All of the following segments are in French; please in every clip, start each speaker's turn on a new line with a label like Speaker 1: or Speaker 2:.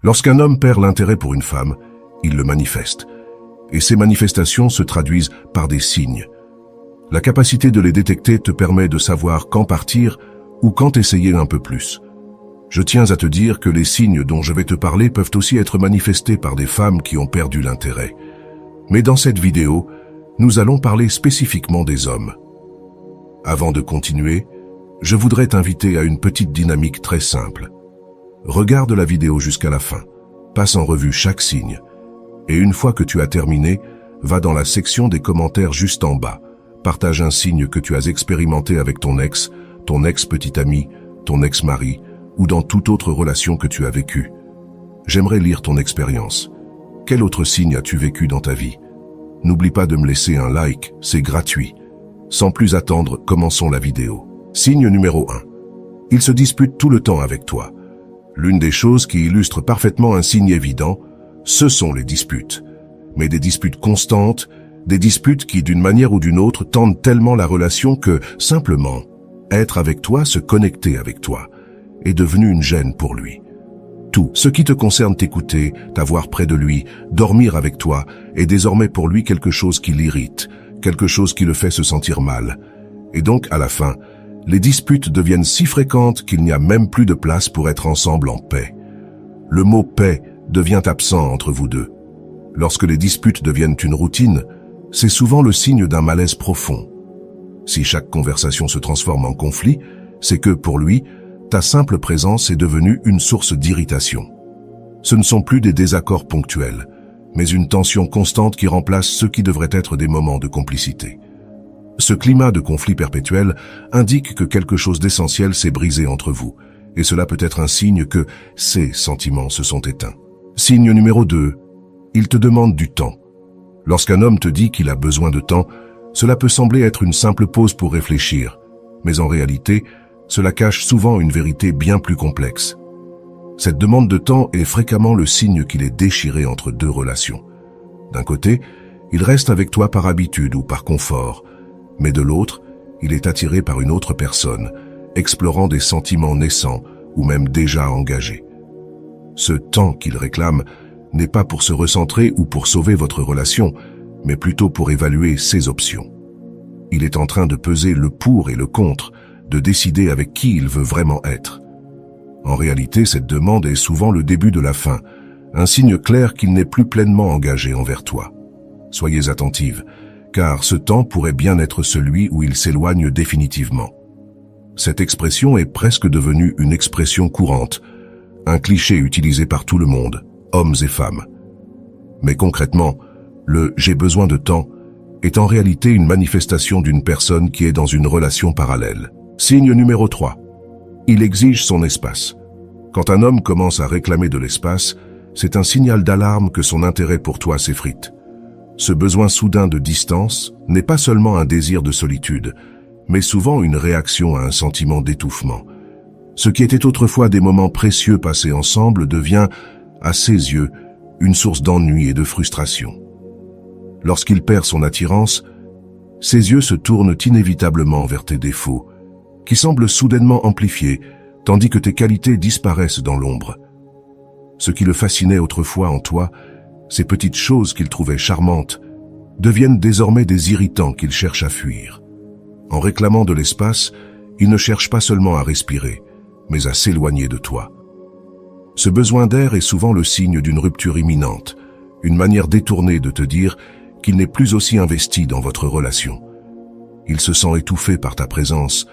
Speaker 1: Lorsqu'un homme perd l'intérêt pour une femme, il le manifeste. Et ces manifestations se traduisent par des signes. La capacité de les détecter te permet de savoir quand partir ou quand essayer un peu plus. Je tiens à te dire que les signes dont je vais te parler peuvent aussi être manifestés par des femmes qui ont perdu l'intérêt. Mais dans cette vidéo, nous allons parler spécifiquement des hommes. Avant de continuer, je voudrais t'inviter à une petite dynamique très simple. Regarde la vidéo jusqu'à la fin, passe en revue chaque signe, et une fois que tu as terminé, va dans la section des commentaires juste en bas. Partage un signe que tu as expérimenté avec ton ex-petit ami, ton ex-mari, ou dans toute autre relation que tu as vécue. J'aimerais lire ton expérience. Quel autre signe as-tu vécu dans ta vie? N'oublie pas de me laisser un like, c'est gratuit. Sans plus attendre, commençons la vidéo. Signe numéro 1. Il se dispute tout le temps avec toi. L'une des choses qui illustre parfaitement un signe évident, ce sont les disputes. Mais des disputes constantes, des disputes qui, d'une manière ou d'une autre, tendent tellement la relation que, simplement, être avec toi, se connecter avec toi, est devenu une gêne pour lui. Tout ce qui te concerne, t'écouter, t'avoir près de lui, dormir avec toi, est désormais pour lui quelque chose qui l'irrite, quelque chose qui le fait se sentir mal. Et donc, à la fin, les disputes deviennent si fréquentes qu'il n'y a même plus de place pour être ensemble en paix. Le mot « paix » devient absent entre vous deux. Lorsque les disputes deviennent une routine, c'est souvent le signe d'un malaise profond. Si chaque conversation se transforme en conflit, c'est que, pour lui, ta simple présence est devenue une source d'irritation. Ce ne sont plus des désaccords ponctuels, mais une tension constante qui remplace ce qui devrait être des moments de complicité. Ce climat de conflit perpétuel indique que quelque chose d'essentiel s'est brisé entre vous, et cela peut être un signe que ces sentiments se sont éteints. Signe numéro 2. Il te demande du temps. Lorsqu'un homme te dit qu'il a besoin de temps, cela peut sembler être une simple pause pour réfléchir, mais en réalité, cela cache souvent une vérité bien plus complexe. Cette demande de temps est fréquemment le signe qu'il est déchiré entre deux relations. D'un côté, il reste avec toi par habitude ou par confort, mais de l'autre, il est attiré par une autre personne, explorant des sentiments naissants ou même déjà engagés. Ce temps qu'il réclame n'est pas pour se recentrer ou pour sauver votre relation, mais plutôt pour évaluer ses options. Il est en train de peser le pour et le contre, de décider avec qui il veut vraiment être. En réalité, cette demande est souvent le début de la fin, un signe clair qu'il n'est plus pleinement engagé envers toi. Soyez attentive, car ce temps pourrait bien être celui où il s'éloigne définitivement. Cette expression est presque devenue une expression courante, un cliché utilisé par tout le monde, hommes et femmes. Mais concrètement, le « j'ai besoin de temps » est en réalité une manifestation d'une personne qui est dans une relation parallèle. Signe numéro 3. Il exige son espace. Quand un homme commence à réclamer de l'espace, c'est un signal d'alarme que son intérêt pour toi s'effrite. Ce besoin soudain de distance n'est pas seulement un désir de solitude, mais souvent une réaction à un sentiment d'étouffement. Ce qui était autrefois des moments précieux passés ensemble devient, à ses yeux, une source d'ennui et de frustration. Lorsqu'il perd son attirance, ses yeux se tournent inévitablement vers tes défauts, qui semblent soudainement amplifiés, tandis que tes qualités disparaissent dans l'ombre. Ce qui le fascinait autrefois en toi, ces petites choses qu'il trouvait charmantes, deviennent désormais des irritants qu'il cherche à fuir. En réclamant de l'espace, il ne cherche pas seulement à respirer, mais à s'éloigner de toi. Ce besoin d'air est souvent le signe d'une rupture imminente, une manière détournée de te dire qu'il n'est plus aussi investi dans votre relation. Il se sent étouffé par ta présence.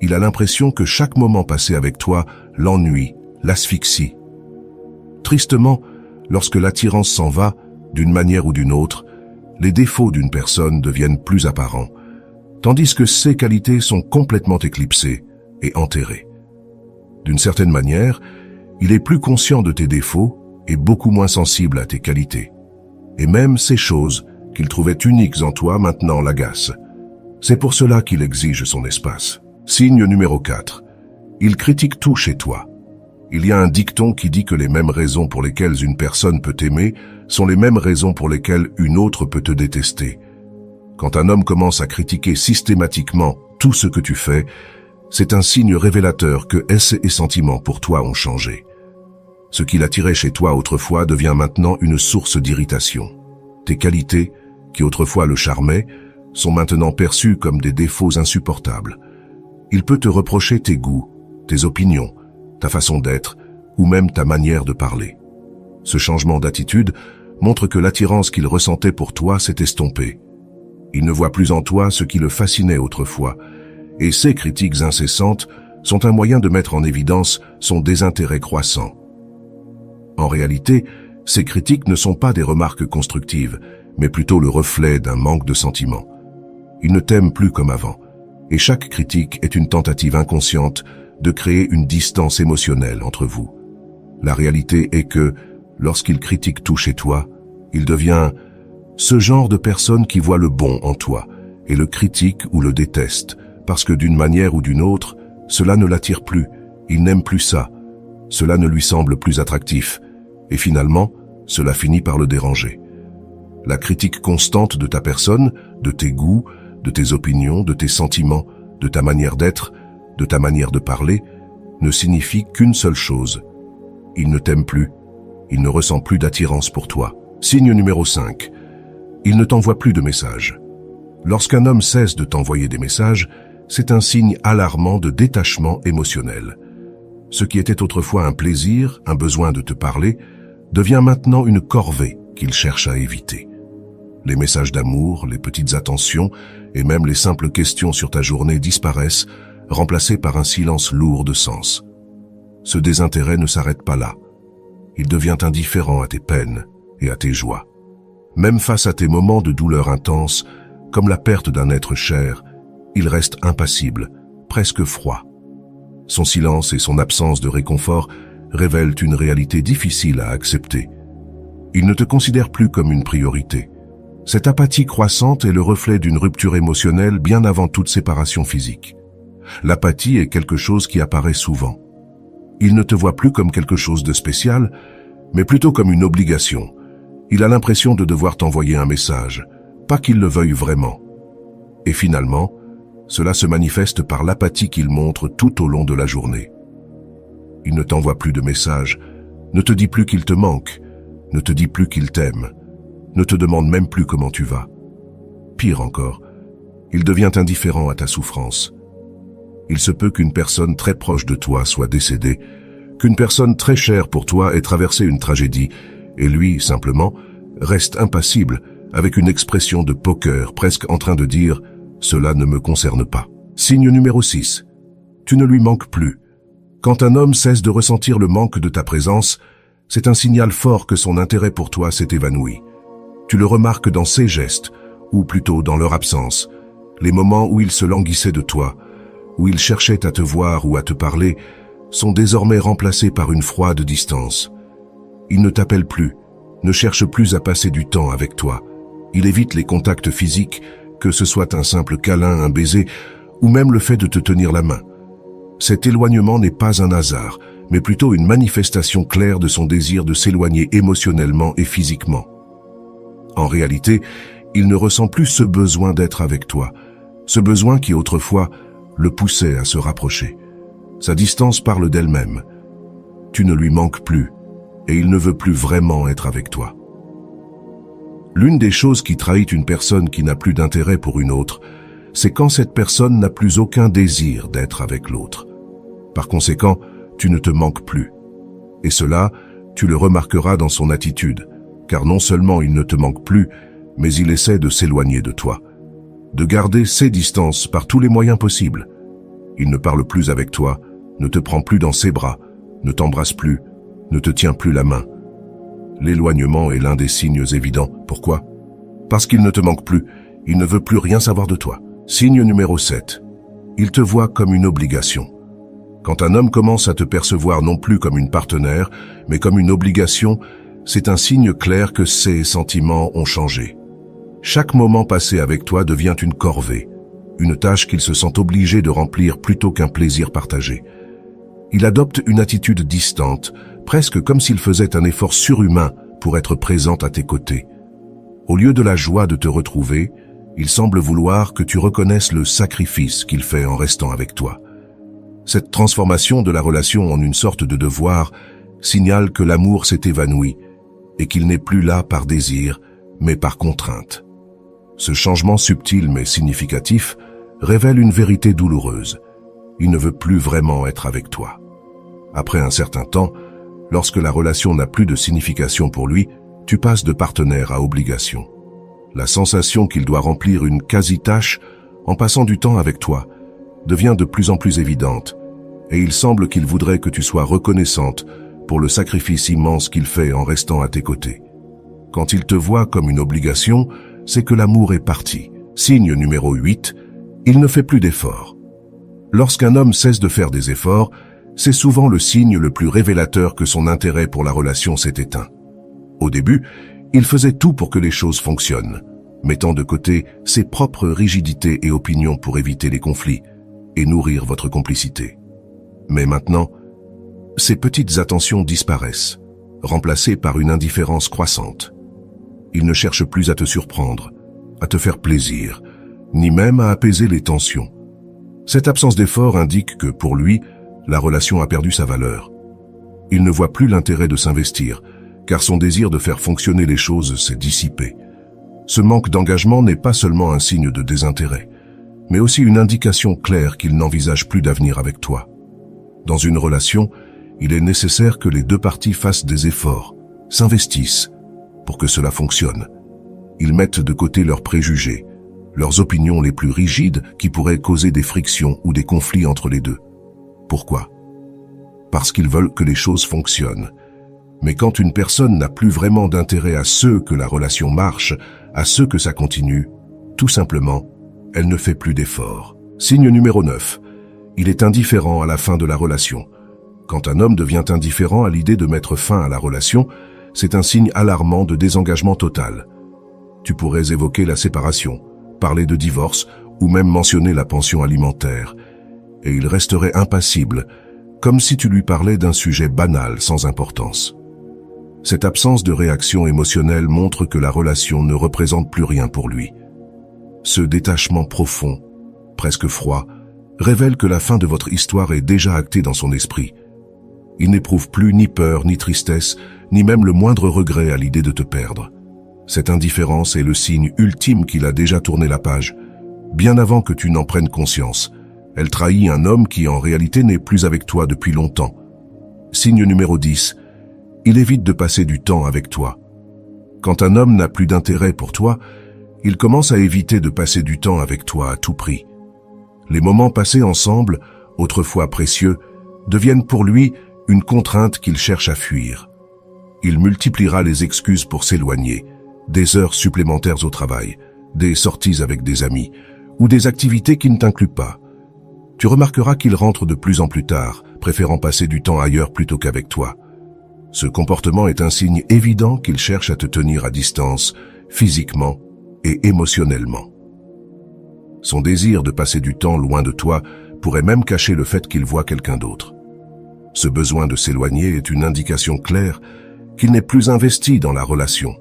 Speaker 1: Il a l'impression que chaque moment passé avec toi l'ennuie, l'asphyxie. Tristement, lorsque l'attirance s'en va, d'une manière ou d'une autre, les défauts d'une personne deviennent plus apparents, tandis que ses qualités sont complètement éclipsées et enterrées. D'une certaine manière, il est plus conscient de tes défauts et beaucoup moins sensible à tes qualités. Et même ces choses qu'il trouvait uniques en toi maintenant l'agacent. C'est pour cela qu'il exige son espace. Signe numéro 4. Il critique tout chez toi. Il y a un dicton qui dit que les mêmes raisons pour lesquelles une personne peut t'aimer sont les mêmes raisons pour lesquelles une autre peut te détester. Quand un homme commence à critiquer systématiquement tout ce que tu fais, c'est un signe révélateur que ses sentiments pour toi ont changé. Ce qu'il attirait chez toi autrefois devient maintenant une source d'irritation. Tes qualités, qui autrefois le charmaient, sont maintenant perçues comme des défauts insupportables. Il peut te reprocher tes goûts, tes opinions, ta façon d'être, ou même ta manière de parler. Ce changement d'attitude montre que l'attirance qu'il ressentait pour toi s'est estompée. Il ne voit plus en toi ce qui le fascinait autrefois, et ces critiques incessantes sont un moyen de mettre en évidence son désintérêt croissant. En réalité, ces critiques ne sont pas des remarques constructives, mais plutôt le reflet d'un manque de sentiment. Il ne t'aime plus comme avant, et chaque critique est une tentative inconsciente de créer une distance émotionnelle entre vous. La réalité est que, lorsqu'il critique tout chez toi, il devient ce genre de personne qui voit le bon en toi et le critique ou le déteste, parce que d'une manière ou d'une autre, cela ne l'attire plus, il n'aime plus ça, cela ne lui semble plus attractif, et finalement, cela finit par le déranger. La critique constante de ta personne, de tes goûts, de tes opinions, de tes sentiments, de ta manière d'être, de ta manière de parler, ne signifie qu'une seule chose. Il ne t'aime plus, il ne ressent plus d'attirance pour toi. Signe numéro 5. Il ne t'envoie plus de messages. Lorsqu'un homme cesse de t'envoyer des messages, c'est un signe alarmant de détachement émotionnel. Ce qui était autrefois un plaisir, un besoin de te parler, devient maintenant une corvée qu'il cherche à éviter. Les messages d'amour, les petites attentions et même les simples questions sur ta journée disparaissent, remplacés par un silence lourd de sens. Ce désintérêt ne s'arrête pas là. Il devient indifférent à tes peines et à tes joies. Même face à tes moments de douleur intense, comme la perte d'un être cher, il reste impassible, presque froid. Son silence et son absence de réconfort révèlent une réalité difficile à accepter. Il ne te considère plus comme une priorité. Cette apathie croissante est le reflet d'une rupture émotionnelle bien avant toute séparation physique. L'apathie est quelque chose qui apparaît souvent. Il ne te voit plus comme quelque chose de spécial, mais plutôt comme une obligation. Il a l'impression de devoir t'envoyer un message, pas qu'il le veuille vraiment. Et finalement, cela se manifeste par l'apathie qu'il montre tout au long de la journée. Il ne t'envoie plus de messages, ne te dit plus qu'il te manque, ne te dit plus qu'il t'aime, ne te demande même plus comment tu vas. Pire encore, il devient indifférent à ta souffrance. Il se peut qu'une personne très proche de toi soit décédée, qu'une personne très chère pour toi ait traversé une tragédie, et lui, simplement, reste impassible, avec une expression de poker, presque en train de dire « cela ne me concerne pas ». Signe numéro 6. Tu ne lui manques plus. Quand un homme cesse de ressentir le manque de ta présence, c'est un signal fort que son intérêt pour toi s'est évanoui. Tu le remarques dans ses gestes, ou plutôt dans leur absence. Les moments où il se languissait de toi, où il cherchait à te voir ou à te parler, sont désormais remplacés par une froide distance. Il ne t'appelle plus, ne cherche plus à passer du temps avec toi. Il évite les contacts physiques, que ce soit un simple câlin, un baiser, ou même le fait de te tenir la main. Cet éloignement n'est pas un hasard, mais plutôt une manifestation claire de son désir de s'éloigner émotionnellement et physiquement. En réalité, il ne ressent plus ce besoin d'être avec toi, ce besoin qui autrefois le poussait à se rapprocher. Sa distance parle d'elle-même. Tu ne lui manques plus, et il ne veut plus vraiment être avec toi. L'une des choses qui trahit une personne qui n'a plus d'intérêt pour une autre, c'est quand cette personne n'a plus aucun désir d'être avec l'autre. Par conséquent, tu ne te manques plus. Et cela, tu le remarqueras dans son attitude, car non seulement il ne te manque plus, mais il essaie de s'éloigner de toi, de garder ses distances par tous les moyens possibles. Il ne parle plus avec toi, ne te prend plus dans ses bras, ne t'embrasse plus, ne te tient plus la main. L'éloignement est l'un des signes évidents. Pourquoi? Parce qu'il ne te manque plus, il ne veut plus rien savoir de toi. Signe numéro 7. Il te voit comme une obligation. Quand un homme commence à te percevoir non plus comme une partenaire, mais comme une obligation, c'est un signe clair que ses sentiments ont changé. Chaque moment passé avec toi devient une corvée, une tâche qu'il se sent obligé de remplir plutôt qu'un plaisir partagé. Il adopte une attitude distante, presque comme s'il faisait un effort surhumain pour être présent à tes côtés. Au lieu de la joie de te retrouver, il semble vouloir que tu reconnaisses le sacrifice qu'il fait en restant avec toi. Cette transformation de la relation en une sorte de devoir signale que l'amour s'est évanoui et qu'il n'est plus là par désir, mais par contrainte. Ce changement subtil mais significatif révèle une vérité douloureuse. Il ne veut plus vraiment être avec toi. Après un certain temps, lorsque la relation n'a plus de signification pour lui, tu passes de partenaire à obligation. La sensation qu'il doit remplir une quasi-tâche en passant du temps avec toi devient de plus en plus évidente, et il semble qu'il voudrait que tu sois reconnaissante pour le sacrifice immense qu'il fait en restant à tes côtés. Quand il te voit comme une obligation, c'est que l'amour est parti. Signe numéro 8, il ne fait plus d'efforts. Lorsqu'un homme cesse de faire des efforts, c'est souvent le signe le plus révélateur que son intérêt pour la relation s'est éteint. Au début, il faisait tout pour que les choses fonctionnent, mettant de côté ses propres rigidités et opinions pour éviter les conflits et nourrir votre complicité. Mais maintenant, ces petites attentions disparaissent, remplacées par une indifférence croissante. Il ne cherche plus à te surprendre, à te faire plaisir, ni même à apaiser les tensions. Cette absence d'effort indique que, pour lui, la relation a perdu sa valeur. Il ne voit plus l'intérêt de s'investir, car son désir de faire fonctionner les choses s'est dissipé. Ce manque d'engagement n'est pas seulement un signe de désintérêt, mais aussi une indication claire qu'il n'envisage plus d'avenir avec toi. Dans une relation, il est nécessaire que les deux parties fassent des efforts, s'investissent, pour que cela fonctionne. Ils mettent de côté leurs préjugés, leurs opinions les plus rigides qui pourraient causer des frictions ou des conflits entre les deux. Pourquoi? Parce qu'ils veulent que les choses fonctionnent. Mais quand une personne n'a plus vraiment d'intérêt à ce que la relation marche, à ce que ça continue, tout simplement, elle ne fait plus d'efforts. Signe numéro 9. Il est indifférent à la fin de la relation. Quand un homme devient indifférent à l'idée de mettre fin à la relation, c'est un signe alarmant de désengagement total. Tu pourrais évoquer la séparation, parler de divorce ou même mentionner la pension alimentaire. Et il resterait impassible, comme si tu lui parlais d'un sujet banal sans importance. Cette absence de réaction émotionnelle montre que la relation ne représente plus rien pour lui. Ce détachement profond, presque froid, révèle que la fin de votre histoire est déjà actée dans son esprit. Il n'éprouve plus ni peur, ni tristesse, ni même le moindre regret à l'idée de te perdre. Cette indifférence est le signe ultime qu'il a déjà tourné la page, bien avant que tu n'en prennes conscience. Elle trahit un homme qui en réalité n'est plus avec toi depuis longtemps. Signe numéro 10. Il évite de passer du temps avec toi. Quand un homme n'a plus d'intérêt pour toi, il commence à éviter de passer du temps avec toi à tout prix. Les moments passés ensemble, autrefois précieux, deviennent pour lui une contrainte qu'il cherche à fuir. Il multipliera les excuses pour s'éloigner, des heures supplémentaires au travail, des sorties avec des amis, ou des activités qui ne t'incluent pas. Tu remarqueras qu'il rentre de plus en plus tard, préférant passer du temps ailleurs plutôt qu'avec toi. Ce comportement est un signe évident qu'il cherche à te tenir à distance, physiquement et émotionnellement. Son désir de passer du temps loin de toi pourrait même cacher le fait qu'il voit quelqu'un d'autre. Ce besoin de s'éloigner est une indication claire qu'il n'est plus investi dans la relation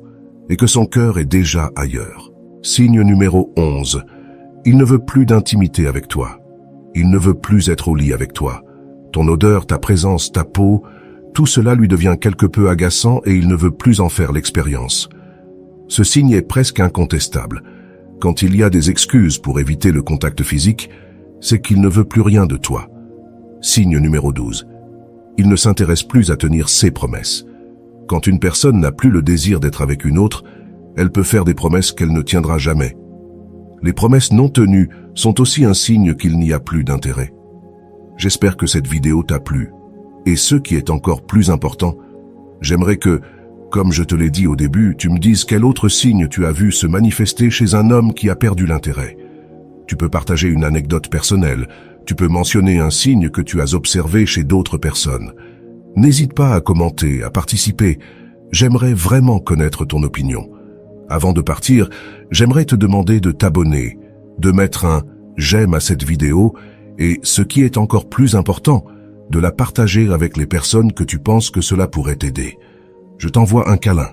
Speaker 1: et que son cœur est déjà ailleurs. Signe numéro 11. Il ne veut plus d'intimité avec toi. Il ne veut plus être au lit avec toi. Ton odeur, ta présence, ta peau, tout cela lui devient quelque peu agaçant et il ne veut plus en faire l'expérience. Ce signe est presque incontestable. Quand il y a des excuses pour éviter le contact physique, c'est qu'il ne veut plus rien de toi. Signe numéro 12. Il ne s'intéresse plus à tenir ses promesses. Quand une personne n'a plus le désir d'être avec une autre, elle peut faire des promesses qu'elle ne tiendra jamais. Les promesses non tenues sont aussi un signe qu'il n'y a plus d'intérêt. J'espère que cette vidéo t'a plu. Et ce qui est encore plus important, j'aimerais que, comme je te l'ai dit au début, tu me dises quel autre signe tu as vu se manifester chez un homme qui a perdu l'intérêt. Tu peux partager une anecdote personnelle, tu peux mentionner un signe que tu as observé chez d'autres personnes. N'hésite pas à commenter, à participer. J'aimerais vraiment connaître ton opinion. Avant de partir, j'aimerais te demander de t'abonner, de mettre un « j'aime » à cette vidéo et, ce qui est encore plus important, de la partager avec les personnes que tu penses que cela pourrait t'aider. Je t'envoie un câlin.